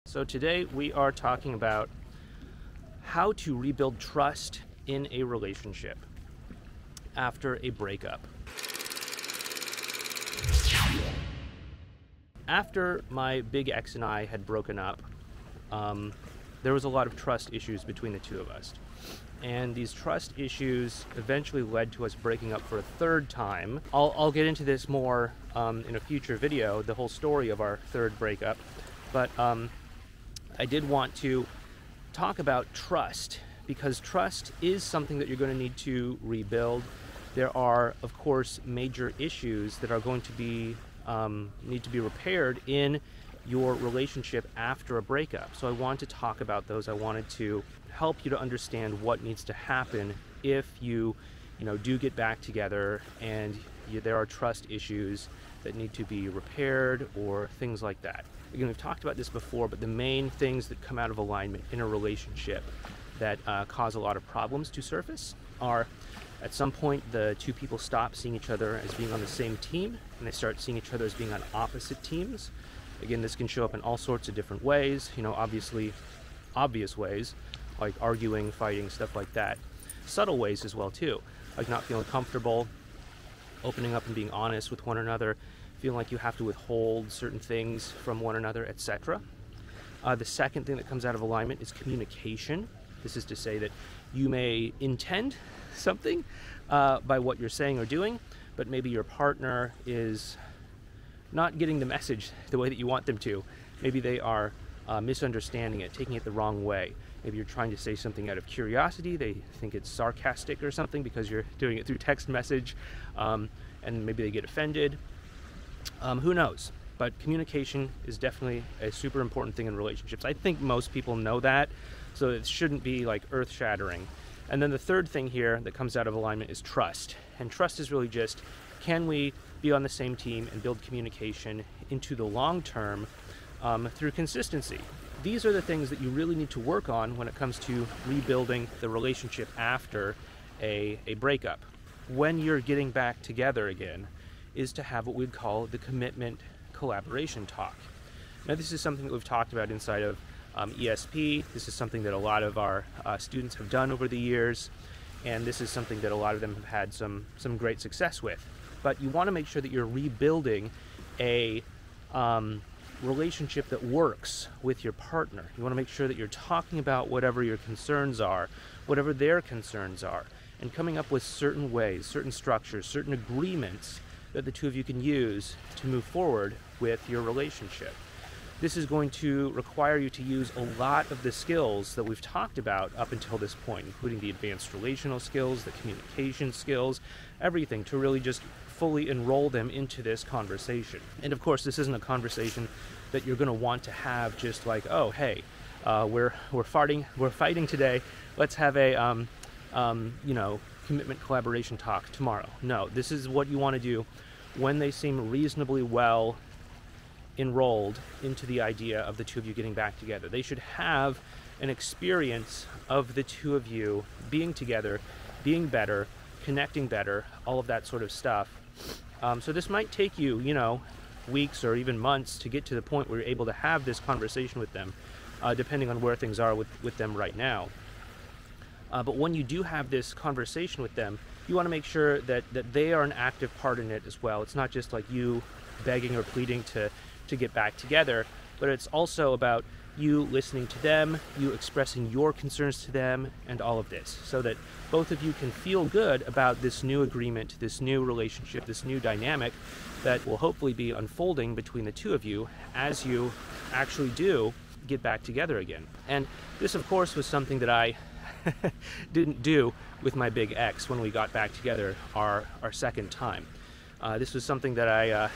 So today we are talking about how to rebuild trust in a relationship after a breakup. After my big ex and I had broken up, there was a lot of trust issues between the two of us. And these trust issues eventually led to us breaking up for a third time. I'll get into this more in a future video, the whole story of our third breakup. But I did want to talk about trust, because trust is something that you're going to need to rebuild. There are, of course, major issues that are going to be need to be repaired in your relationship after a breakup. So I wanted to talk about those. I wanted to help you to understand what needs to happen if you do get back together and there are trust issues that need to be repaired or things like that. Again, we've talked about this before, but the main things that come out of alignment in a relationship that cause a lot of problems to surface are, at some point, the two people stop seeing each other as being on the same team, and they start seeing each other as being on opposite teams. Again, this can show up in all sorts of different ways, obviously obvious ways, like arguing, fighting, stuff like that. Subtle ways as well, too, like not feeling comfortable, opening up and being honest with one another, feeling like you have to withhold certain things from one another, etc. The second thing that comes out of alignment is communication. This is to say that you may intend something by what you're saying or doing, but maybe your partner is not getting the message the way that you want them to. Maybe they are misunderstanding it, taking it the wrong way. Maybe you're trying to say something out of curiosity. They think it's sarcastic or something because you're doing it through text message, and maybe they get offended. Who knows? But communication is definitely a super important thing in relationships. I think most people know that, so it shouldn't be like earth-shattering. And then the third thing here that comes out of alignment is trust. And trust is really just, can we be on the same team and build communication into the long term through consistency? These are the things that you really need to work on when it comes to rebuilding the relationship after a breakup. When you're getting back together again, is to have what we'd call the commitment collaboration talk. Now, this is something that we've talked about inside of ESP. This is something that a lot of our students have done over the years, and this is something that a lot of them have had some great success with. But you want to make sure that you're rebuilding a relationship that works with your partner. You want to make sure that you're talking about whatever your concerns are, whatever their concerns are, and coming up with certain ways, certain structures, certain agreements that the two of you can use to move forward with your relationship. This is going to require you to use a lot of the skills that we've talked about up until this point, including the advanced relational skills, the communication skills, everything, to really just fully enroll them into this conversation. And of course, this isn't a conversation that you're going to want to have just like, oh, hey, we're fighting today. Let's have a commitment collaboration talk tomorrow. No, this is what you want to do when they seem reasonably well enrolled into the idea of the two of you getting back together. They should have an experience of the two of you being together, being better, connecting better, all of that sort of stuff. So this might take you, weeks or even months to get to the point where you're able to have this conversation with them, depending on where things are with them right now. But when you do have this conversation with them, you want to make sure that they are an active part in it as well. It's not just like you begging or pleading to get back together, but it's also about you listening to them, you expressing your concerns to them, and all of this, so that both of you can feel good about this new agreement, this new relationship, this new dynamic that will hopefully be unfolding between the two of you as you actually do get back together again. And this, of course, was something that I didn't do with my big ex when we got back together our second time. This was something that I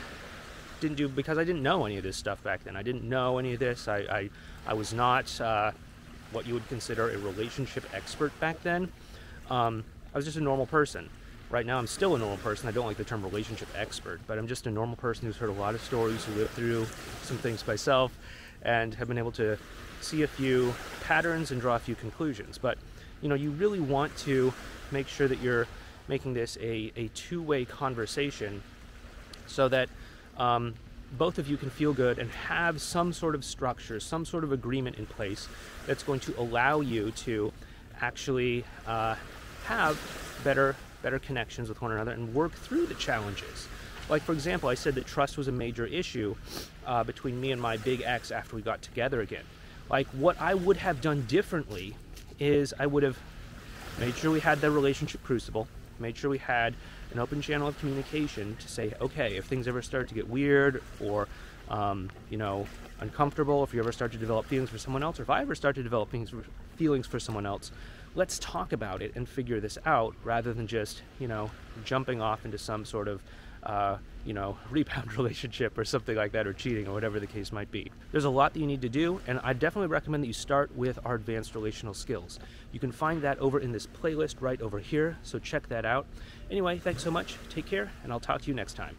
didn't do because I didn't know any of this stuff back then. I didn't know any of this. I was not what you would consider a relationship expert back then. I was just a normal person. Right now I'm still a normal person. I don't like the term relationship expert, but I'm just a normal person who's heard a lot of stories, who lived through some things myself, and have been able to see a few patterns and draw a few conclusions. But you really want to make sure that you're making this a two-way conversation, so that both of you can feel good and have some sort of structure, some sort of agreement in place that's going to allow you to actually have better connections with one another and work through the challenges. Like, for example, I said that trust was a major issue between me and my big ex after we got together again. Like, what I would have done differently is I would have made sure we had the relationship crucible, made sure we had an open channel of communication to say, okay, if things ever start to get weird or, you know, uncomfortable, if you ever start to develop feelings for someone else, or if I ever start to develop feelings for someone else, let's talk about it and figure this out, rather than just, you know, jumping off into some sort of you know, rebound relationship or something like that, or cheating, or whatever the case might be. There's a lot that you need to do, and I definitely recommend that you start with our advanced relational skills. You can find that over in this playlist right over here, so check that out. Anyway, thanks so much, take care, and I'll talk to you next time.